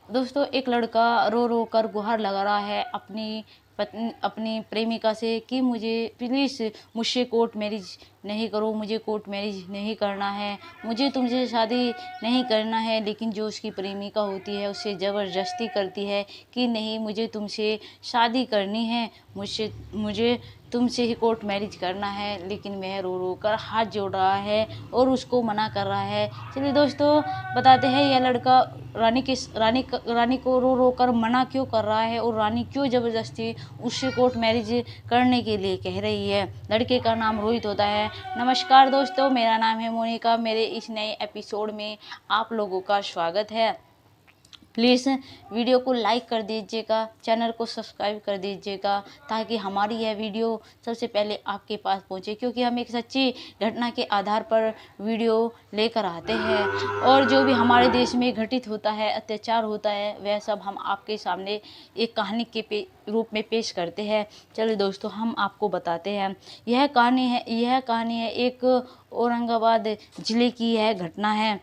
दोस्तों, एक लड़का रो रो कर गुहार लगा रहा है अपनी प्रेमिका से कि मुझे प्लीज़ मुझसे कोर्ट मैरिज नहीं करो, मुझे कोर्ट मैरिज नहीं करना है, मुझे तुमसे शादी नहीं करना है। लेकिन जो उसकी प्रेमिका होती है उससे ज़बरदस्ती करती है कि नहीं, मुझे तुमसे शादी करनी है, मुझे तुमसे ही कोर्ट मैरिज करना है। लेकिन वह रो रो कर हाथ जोड़ रहा है और उसको मना कर रहा है। चलिए दोस्तों, बताते हैं यह लड़का रानी को रो रो कर मना क्यों कर रहा है और रानी क्यों ज़बरदस्ती उससे कोर्ट मैरिज करने के लिए कह रही है। लड़के का नाम रोहित होता है। नमस्कार दोस्तों, मेरा नाम है मोनिका। मेरे इस नए एपिसोड में आप लोगों का स्वागत है। प्लीज़ वीडियो को लाइक कर दीजिएगा, चैनल को सब्सक्राइब कर दीजिएगा, ताकि हमारी यह वीडियो सबसे पहले आपके पास पहुंचे, क्योंकि हम एक सच्ची घटना के आधार पर वीडियो लेकर आते हैं और जो भी हमारे देश में घटित होता है, अत्याचार होता है, वह सब हम आपके सामने एक कहानी के रूप में पेश करते हैं। चलिए दोस्तों, हम आपको बताते हैं। यह कहानी है एक औरंगाबाद ज़िले की यह घटना है।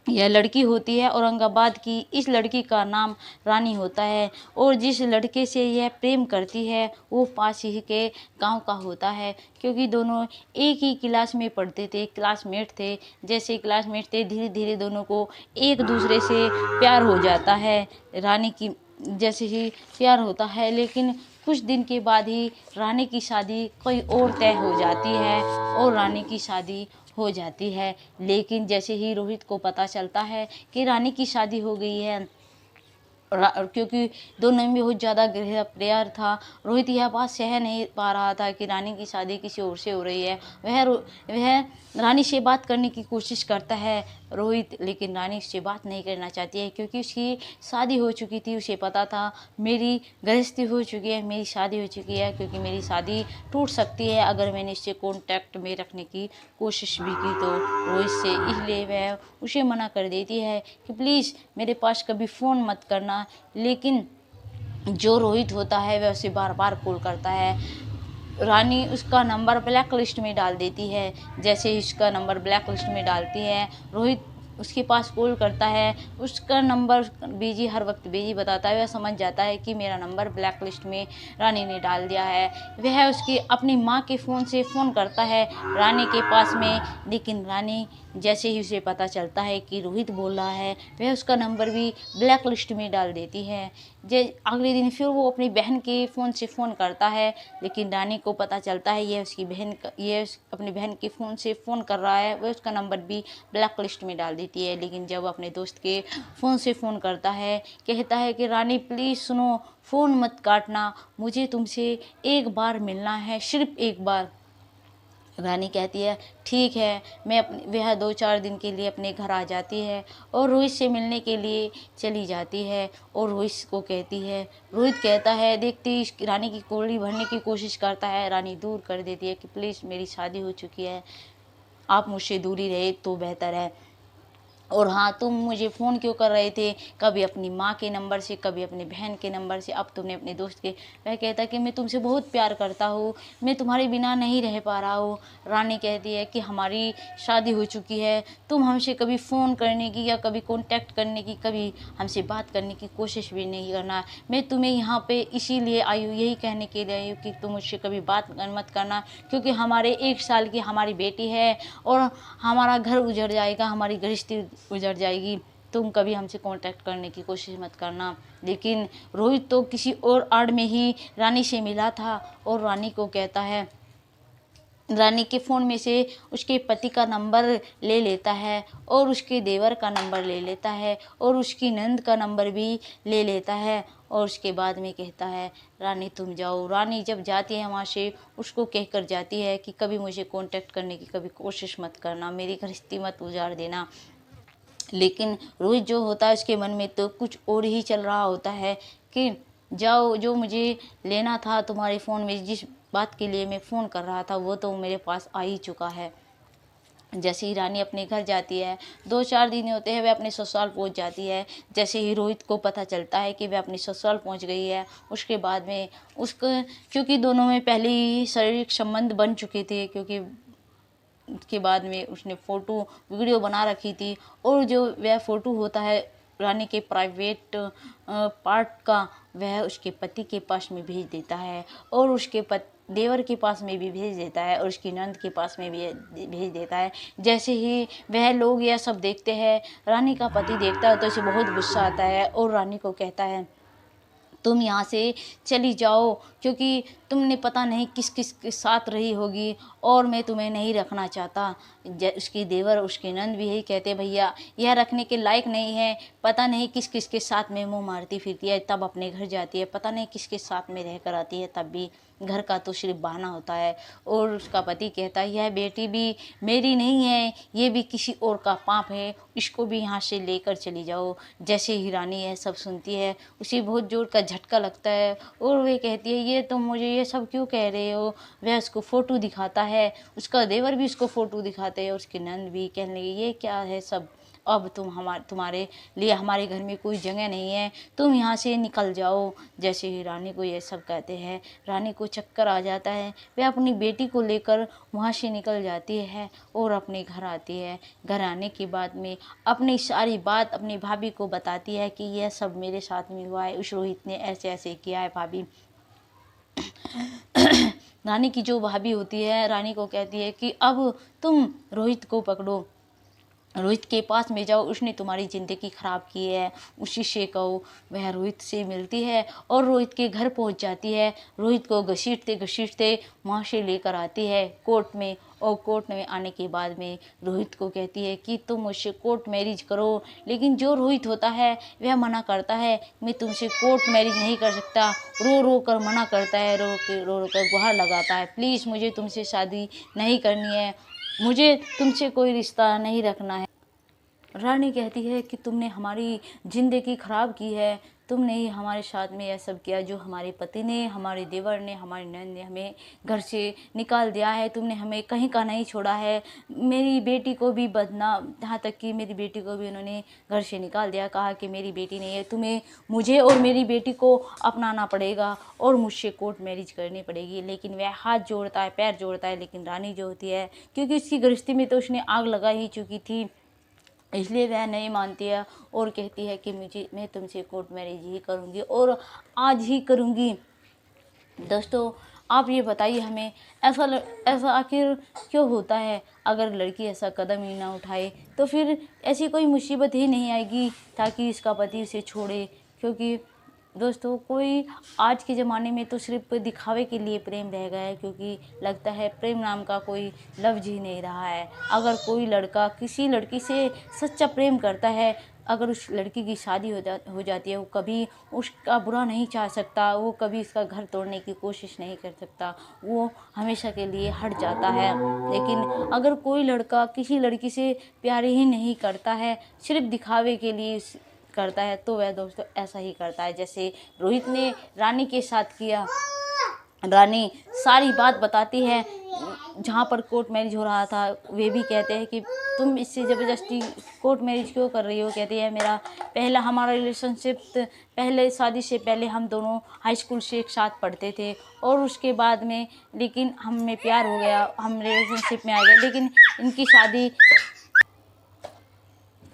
यह लड़की होती है औरंगाबाद की। इस लड़की का नाम रानी होता है और जिस लड़के से यह प्रेम करती है वो पास ही के गांव का होता है, क्योंकि दोनों एक ही क्लास में पढ़ते थे, क्लासमेट थे। जैसे क्लासमेट थे, धीरे धीरे दोनों को एक दूसरे से प्यार हो जाता है। रानी की जैसे ही प्यार होता है, लेकिन कुछ दिन के बाद ही रानी की शादी कोई और तय हो जाती है और रानी की शादी हो जाती है। लेकिन जैसे ही रोहित को पता चलता है कि रानी की शादी हो गई है, क्योंकि दोनों में बहुत ज़्यादा गहरा प्यार था, रोहित यह बात सह नहीं पा रहा था कि रानी की शादी किसी और से हो रही है। वह रानी से बात करने की कोशिश करता है रोहित, लेकिन रानी उससे बात नहीं करना चाहती है, क्योंकि उसकी शादी हो चुकी थी। उसे पता था मेरी गृहस्थी हो चुकी है, मेरी शादी हो चुकी है, क्योंकि मेरी शादी टूट सकती है अगर मैंने इससे कॉन्टैक्ट में रखने की कोशिश भी की तो रोहित से। इसलिए वह उसे मना कर देती है कि प्लीज़ मेरे पास कभी फ़ोन मत करना। लेकिन जो रोहित होता है वह उसे बार बार कॉल करता है। रानी उसका नंबर ब्लैक लिस्ट में डाल देती है। जैसे ही उसका नंबर ब्लैक लिस्ट में डालती है, रोहित उसके पास कॉल करता है। उसका नंबर बिजी, हर वक्त बिजी बताता है। वह समझ जाता है कि मेरा नंबर ब्लैक लिस्ट में रानी ने डाल दिया है। वह उसकी अपनी माँ के फ़ोन से फ़ोन करता है रानी के पास में, लेकिन रानी जैसे ही उसे पता चलता है कि रोहित बोल रहा है, वह उसका नंबर भी ब्लैक लिस्ट में डाल देती है। अगले दिन फिर वो अपनी बहन के फ़ोन से फ़ोन करता है, लेकिन रानी को पता चलता है ये अपनी बहन के फ़ोन से फ़ोन कर रहा है। वह उसका नंबर भी ब्लैक लिस्ट में डाल देती है। लेकिन जब अपने दोस्त के फ़ोन से फ़ोन करता है, कहता है कि रानी प्लीज़ सुनो, फ़ोन मत काटना, मुझे तुमसे एक बार मिलना है, सिर्फ एक बार। रानी कहती है ठीक है। वह 2-4 दिन के लिए अपने घर आ जाती है और रोहित से मिलने के लिए चली जाती है और रोहित को कहती है। रोहित कहता है, देखती रानी की कोली भरने की कोशिश करता है। रानी दूर कर देती है कि प्लीज़ मेरी शादी हो चुकी है, आप मुझसे दूरी रहे तो बेहतर है। और हाँ, तुम मुझे फ़ोन क्यों कर रहे थे, कभी अपनी माँ के नंबर से, कभी अपनी बहन के नंबर से, अब तुमने अपने दोस्त के। वह कहता है कि मैं तुमसे बहुत प्यार करता हूँ, मैं तुम्हारे बिना नहीं रह पा रहा हूँ। रानी कहती है कि हमारी शादी हो चुकी है, तुम हमसे कभी फ़ोन करने की या कभी कॉन्टैक्ट करने की, कभी हमसे बात करने की कोशिश भी नहीं करना। मैं तुम्हें यहाँ पे इसीलिए आई हूँ, यही कहने के लिए आई हूँ कि तुम मुझसे कभी बात मत करना, क्योंकि हमारे 1 साल की हमारी बेटी है और हमारा घर उजड़ जाएगा, हमारी गृहस्थी उजड़ जाएगी। तुम कभी हमसे कांटेक्ट करने की कोशिश मत करना। लेकिन रोहित तो किसी और आड़ में ही रानी से मिला था और रानी को कहता है, रानी के फ़ोन में से उसके पति का नंबर ले लेता है और उसके देवर का नंबर ले लेता है और उसकी नंद का नंबर भी ले लेता है और उसके बाद में कहता है रानी तुम जाओ। रानी जब जाती है वहाँ से, उसको कहकर जाती है कि कभी मुझे कांटेक्ट करने की कभी कोशिश मत करना, मेरी गृहस्थी मत उजाड़ देना। लेकिन रोहित जो होता है उसके मन में तो कुछ और ही चल रहा होता है कि जाओ, जो मुझे लेना था तुम्हारे फ़ोन में, जिस बात के लिए मैं फ़ोन कर रहा था वो तो मेरे पास आ ही चुका है। जैसे ही रानी अपने घर जाती है, 2-4 दिन होते हैं, वह अपने ससुराल पहुंच जाती है। जैसे ही रोहित को पता चलता है कि वह अपने ससुराल पहुंच गई है, उसके बाद में उसको, क्योंकि दोनों में पहले ही शारीरिक संबंध बन चुके थे, क्योंकि उसके बाद में उसने फ़ोटो वीडियो बना रखी थी और जो वह फ़ोटो होता है रानी के प्राइवेट पार्ट का वह उसके पति के पास में भेज देता है और उसके देवर के पास में भी भेज देता है और उसकी नंद के पास में भी भेज देता है। जैसे ही वह लोग यह सब देखते हैं, रानी का पति देखता है तो उसे बहुत गुस्सा आता है और रानी को कहता है तुम यहाँ से चली जाओ, क्योंकि तुमने पता नहीं किस किस के साथ रही होगी और मैं तुम्हें नहीं रखना चाहता। उसकी देवर उसके नंद भी यही कहते भैया यह रखने के लायक नहीं है, पता नहीं किस किस के साथ में मुँह मारती फिरती है, तब अपने घर जाती है, पता नहीं किसके साथ में रह कर आती है, तब भी घर का तो सिर्फ बहाना होता है। और उसका पति कहता है यह बेटी भी मेरी नहीं है, ये भी किसी और का पाप है, इसको भी यहाँ से लेकर चली जाओ। जैसे ही रानी यह सब सुनती है उसे बहुत जोर का झटका लगता है और वे कहती है ये तुम मुझे ये सब क्यों कह रहे हो। वह उसको फ़ोटो दिखाता है, उसका देवर भी उसको फ़ोटो दिखाते हैं और उसकी नंद भी कहने लगी ये क्या है सब, अब तुम्हारे लिए हमारे घर में कोई जगह नहीं है, तुम यहाँ से निकल जाओ। जैसे ही रानी को ये सब कहते हैं रानी को चक्कर आ जाता है, वह अपनी बेटी को लेकर वहाँ से निकल जाती है और अपने घर आती है। घर आने के बाद में अपनी सारी बात अपनी भाभी को बताती है कि यह सब मेरे साथ में हुआ है, उस रोहित ने ऐसे ऐसे किया है। भाभी रानी की जो भाभी होती है रानी को कहती है कि अब तुम रोहित को पकड़ो, रोहित के पास में जाओ, उसने तुम्हारी ज़िंदगी ख़राब की है, उसी से कहो। वह रोहित से मिलती है और रोहित के घर पहुंच जाती है। रोहित को घसीटते घसीटते वहाँ से लेकर आती है कोर्ट में और कोर्ट में आने के बाद में रोहित को कहती है कि तुम मुझसे कोर्ट मैरिज करो। लेकिन जो रोहित होता है वह मना करता है, मैं तुमसे कोर्ट मैरिज नहीं कर सकता, रो रो कर मना करता है, रो रो कर गुहार लगाता है प्लीज़ मुझे तुमसे शादी नहीं करनी है, मुझे तुमसे कोई रिश्ता नहीं रखना है। रानी कहती है कि तुमने हमारी ज़िंदगी ख़राब की है, तुमने ही हमारे साथ में यह सब किया, जो हमारे पति ने, हमारे देवर ने, हमारे नंद ने हमें घर से निकाल दिया है, तुमने हमें कहीं का नहीं छोड़ा है। मेरी बेटी को भी यहाँ तक कि मेरी बेटी को भी उन्होंने घर से निकाल दिया, कहा कि मेरी बेटी नहीं है, तुम्हें मुझे और मेरी बेटी को अपनाना पड़ेगा और मुझसे कोर्ट मैरिज करनी पड़ेगी। लेकिन वह हाथ जोड़ता है, पैर जोड़ता है, लेकिन रानी जो होती है क्योंकि उसकी गृहस्थी में तो उसने आग लगा ही चुकी थी, इसलिए वह नहीं मानती है और कहती है कि मैं तुमसे कोर्ट मैरिज ही करूँगी और आज ही करूँगी। दोस्तों आप ये बताइए हमें ऐसा आखिर क्यों होता है। अगर लड़की ऐसा कदम ही ना उठाए तो फिर ऐसी कोई मुसीबत ही नहीं आएगी ताकि इसका पति उसे छोड़े। क्योंकि दोस्तों कोई आज के ज़माने में तो सिर्फ दिखावे के लिए प्रेम रह गया है, क्योंकि लगता है प्रेम नाम का कोई लफ्ज़ ही नहीं रहा है। अगर कोई लड़का किसी लड़की से सच्चा प्रेम करता है, अगर उस लड़की की शादी हो जाती है, वो कभी उसका बुरा नहीं चाह सकता, वो कभी इसका घर तोड़ने की कोशिश नहीं कर सकता, वो हमेशा के लिए हट जाता है। लेकिन अगर कोई लड़का किसी लड़की से प्यार ही नहीं करता है, सिर्फ दिखावे के लिए करता है, तो वह दोस्तों ऐसा ही करता है जैसे रोहित ने रानी के साथ किया। रानी सारी बात बताती है, जहाँ पर कोर्ट मैरिज हो रहा था वे भी कहते हैं कि तुम इससे ज़बरदस्ती कोर्ट मैरिज क्यों कर रही हो। कहती है हमारा रिलेशनशिप पहले शादी से पहले हम दोनों हाई स्कूल से एक साथ पढ़ते थे और उसके बाद में लेकिन हमें प्यार हो गया, हम रिलेशनशिप में आ गए, लेकिन इनकी शादी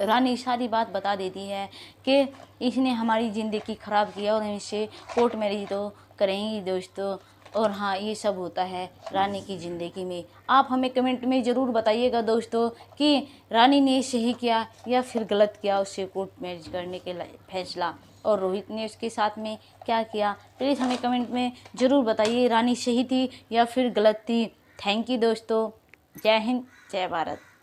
रानी सारी बात बता देती है कि इसने हमारी ज़िंदगी ख़राब किया और हम इससे कोर्ट मैरिज तो करेंगी दोस्तों। और हाँ ये सब होता है रानी की ज़िंदगी में। आप हमें कमेंट में ज़रूर बताइएगा दोस्तों कि रानी ने सही किया या फिर गलत किया उससे कोर्ट मैरिज करने के फैसला, और रोहित ने उसके साथ में क्या किया। प्लीज़ हमें कमेंट में ज़रूर बताइए रानी सही थी या फिर गलत थी। थैंक यू दोस्तों। जय हिंद, जय भारत।